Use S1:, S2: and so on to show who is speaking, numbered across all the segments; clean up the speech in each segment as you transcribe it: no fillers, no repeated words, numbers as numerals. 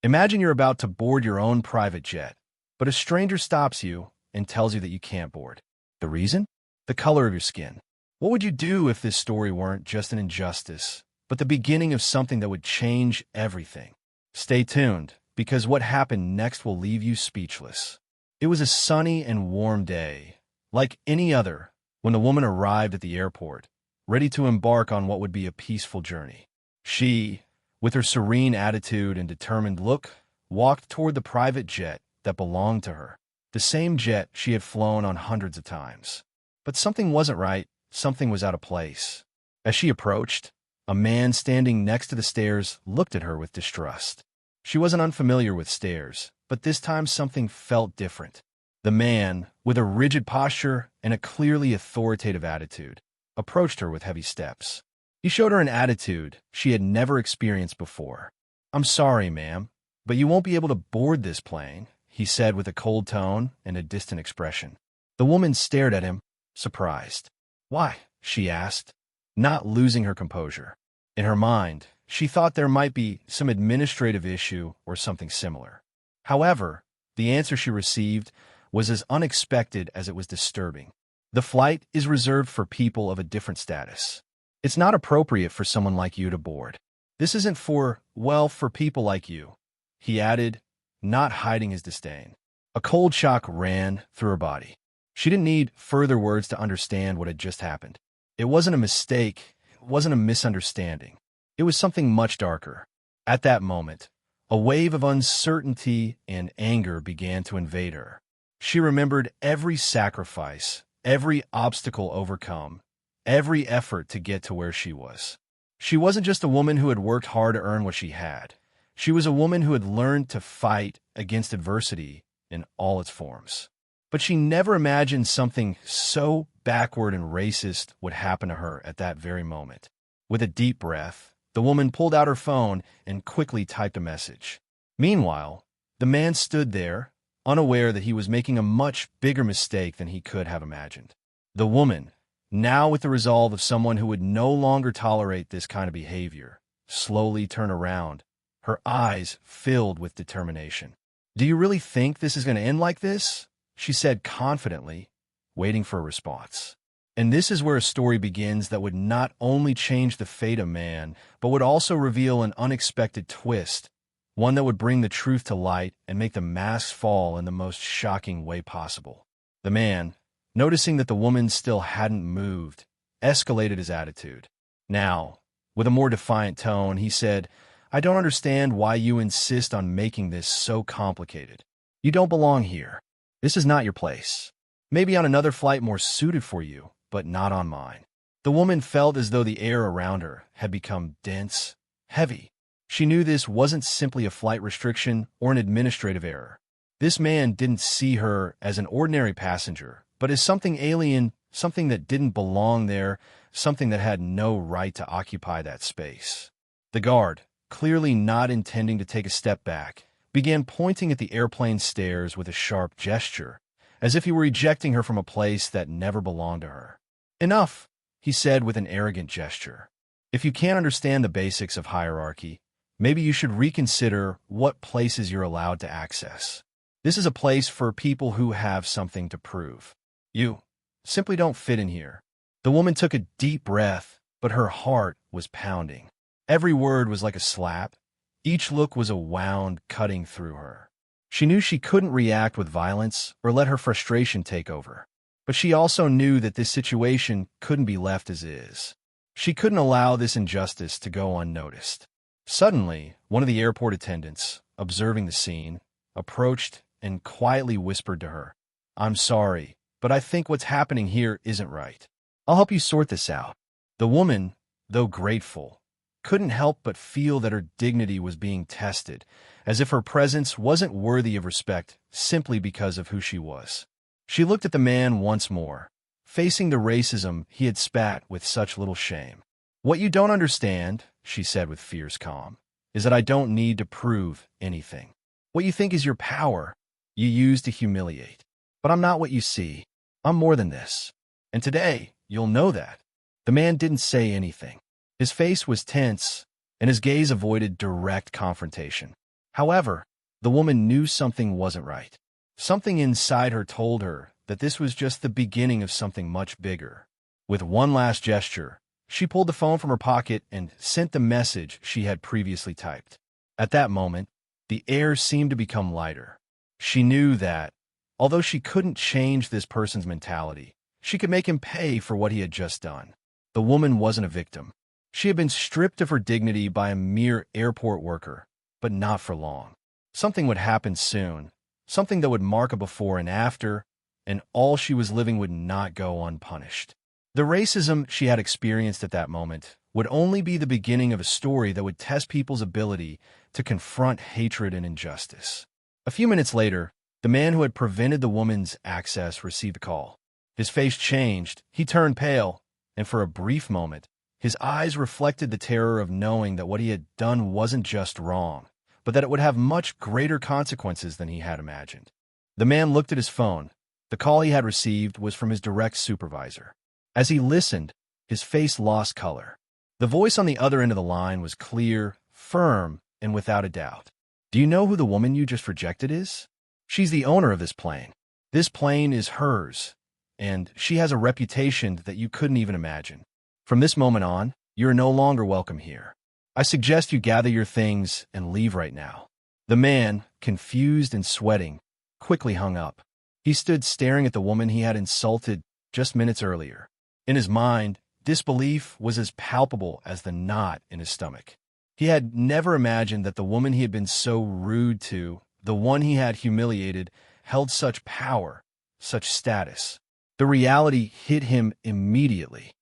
S1: Imagine you're about to board your own private jet, but a stranger stops you and tells you that you can't board. The reason? The color of your skin. What would you do if this story weren't just an injustice, but the beginning of something that would change everything? Stay tuned, because what happened next will leave you speechless. It was a sunny and warm day, like any other, when the woman arrived at the airport, ready to embark on what would be a peaceful journey. She, with her serene attitude and determined look, walked toward the private jet that belonged to her, the same jet she had flown on hundreds of times. But something wasn't right, something was out of place. As she approached, a man standing next to the stairs looked at her with distrust. She wasn't unfamiliar with stairs, but this time something felt different. The man, with a rigid posture and a clearly authoritative attitude, approached her with heavy steps. He showed her an attitude she had never experienced before. "I'm sorry, ma'am, but you won't be able to board this plane," he said with a cold tone and a distant expression. The woman stared at him, surprised. "Why?" she asked, not losing her composure. In her mind, she thought there might be some administrative issue or something similar. However, the answer she received was as unexpected as it was disturbing. "The flight is reserved for people of a different status. It's not appropriate for someone like you to board. This isn't for people like you," he added, not hiding his disdain. A cold shock ran through her body. She didn't need further words to understand what had just happened. It wasn't a mistake, it wasn't a misunderstanding. It was something much darker. At that moment, a wave of uncertainty and anger began to invade her. She remembered every sacrifice, every obstacle overcome, every effort to get to where she was. She wasn't just a woman who had worked hard to earn what she had. She was a woman who had learned to fight against adversity in all its forms. But she never imagined something so backward and racist would happen to her at that very moment. With a deep breath, the woman pulled out her phone and quickly typed a message. Meanwhile, the man stood there, unaware that he was making a much bigger mistake than he could have imagined. The woman, now with the resolve of someone who would no longer tolerate this kind of behavior, slowly turned around, her eyes filled with determination. "Do you really think this is going to end like this?" she said confidently, waiting for a response. And this is where a story begins that would not only change the fate of man, but would also reveal an unexpected twist, one that would bring the truth to light and make the masks fall in the most shocking way possible. The man, noticing that the woman still hadn't moved, escalated his attitude. Now, with a more defiant tone, he said, "I don't understand why you insist on making this so complicated. You don't belong here. This is not your place. Maybe on another flight more suited for you, but not on mine." The woman felt as though the air around her had become dense, heavy. She knew this wasn't simply a flight restriction or an administrative error. This man didn't see her as an ordinary passenger, but as something alien, something that didn't belong there, something that had no right to occupy that space. The guard, clearly not intending to take a step back, began pointing at the airplane stairs with a sharp gesture, as if he were ejecting her from a place that never belonged to her. "Enough," he said with an arrogant gesture. "If you can't understand the basics of hierarchy, maybe you should reconsider what places you're allowed to access. This is a place for people who have something to prove. You simply don't fit in here." The woman took a deep breath, but her heart was pounding. Every word was like a slap. Each look was a wound cutting through her. She knew she couldn't react with violence or let her frustration take over. But she also knew that this situation couldn't be left as is. She couldn't allow this injustice to go unnoticed. Suddenly, one of the airport attendants, observing the scene, approached and quietly whispered to her, "I'm sorry, but I think what's happening here isn't right. I'll help you sort this out." The woman, though grateful, couldn't help but feel that her dignity was being tested, as if her presence wasn't worthy of respect simply because of who she was. She looked at the man once more, facing the racism he had spat with such little shame. "What you don't understand," she said with fierce calm, "is that I don't need to prove anything. What you think is your power, you use to humiliate. But I'm not what you see. I'm more than this. And today, you'll know that." The man didn't say anything. His face was tense, and his gaze avoided direct confrontation. However, the woman knew something wasn't right. Something inside her told her that this was just the beginning of something much bigger. With one last gesture, she pulled the phone from her pocket and sent the message she had previously typed. At that moment, the air seemed to become lighter. She knew that, although she couldn't change this person's mentality, she could make him pay for what he had just done. The woman wasn't a victim. She had been stripped of her dignity by a mere airport worker, but not for long. Something would happen soon, something that would mark a before and after, and all she was living would not go unpunished. The racism she had experienced at that moment would only be the beginning of a story that would test people's ability to confront hatred and injustice. A few minutes later, the man who had prevented the woman's access received a call. His face changed, he turned pale, and for a brief moment, his eyes reflected the terror of knowing that what he had done wasn't just wrong, but that it would have much greater consequences than he had imagined. The man looked at his phone. The call he had received was from his direct supervisor. As he listened, his face lost color. The voice on the other end of the line was clear, firm, and without a doubt. "Do you know who the woman you just rejected is? She's the owner of this plane. This plane is hers, and she has a reputation that you couldn't even imagine. From this moment on, you're no longer welcome here. I suggest you gather your things and leave right now." The man, confused and sweating, quickly hung up. He stood staring at the woman he had insulted just minutes earlier. In his mind, disbelief was as palpable as the knot in his stomach. He had never imagined that the woman he had been so rude to, the one he had humiliated, held such power, such status. The reality hit him immediately.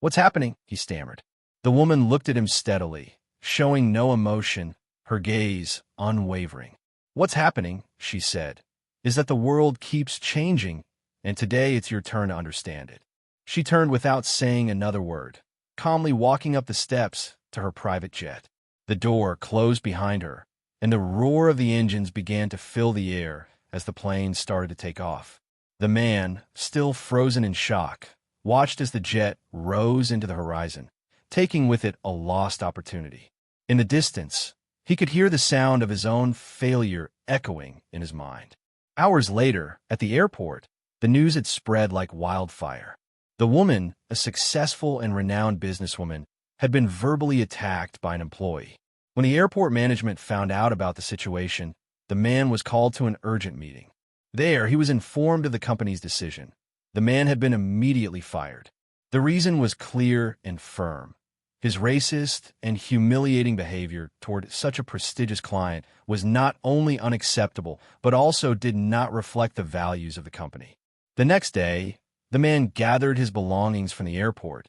S1: What's happening?" he stammered. The woman looked at him steadily, showing no emotion, her gaze unwavering. "What's happening," she said, "is that the world keeps changing, and today it's your turn to understand it." She turned without saying another word, calmly walking up the steps to her private jet. The door closed behind her, and the roar of the engines began to fill the air as the plane started to take off. The man, still frozen in shock, watched as the jet rose into the horizon, taking with it a lost opportunity. In the distance, he could hear the sound of his own failure echoing in his mind. Hours later, at the airport, the news had spread like wildfire. The woman, a successful and renowned businesswoman, had been verbally attacked by an employee. When the airport management found out about the situation, the man was called to an urgent meeting. There, he was informed of the company's decision. The man had been immediately fired. The reason was clear and firm. His racist and humiliating behavior toward such a prestigious client was not only unacceptable, but also did not reflect the values of the company. The next day, the man gathered his belongings from the airport,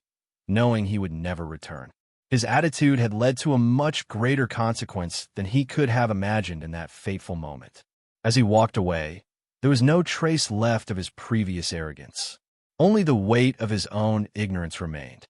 S1: knowing he would never return. His attitude had led to a much greater consequence than he could have imagined in that fateful moment. As he walked away, there was no trace left of his previous arrogance. Only the weight of his own ignorance remained.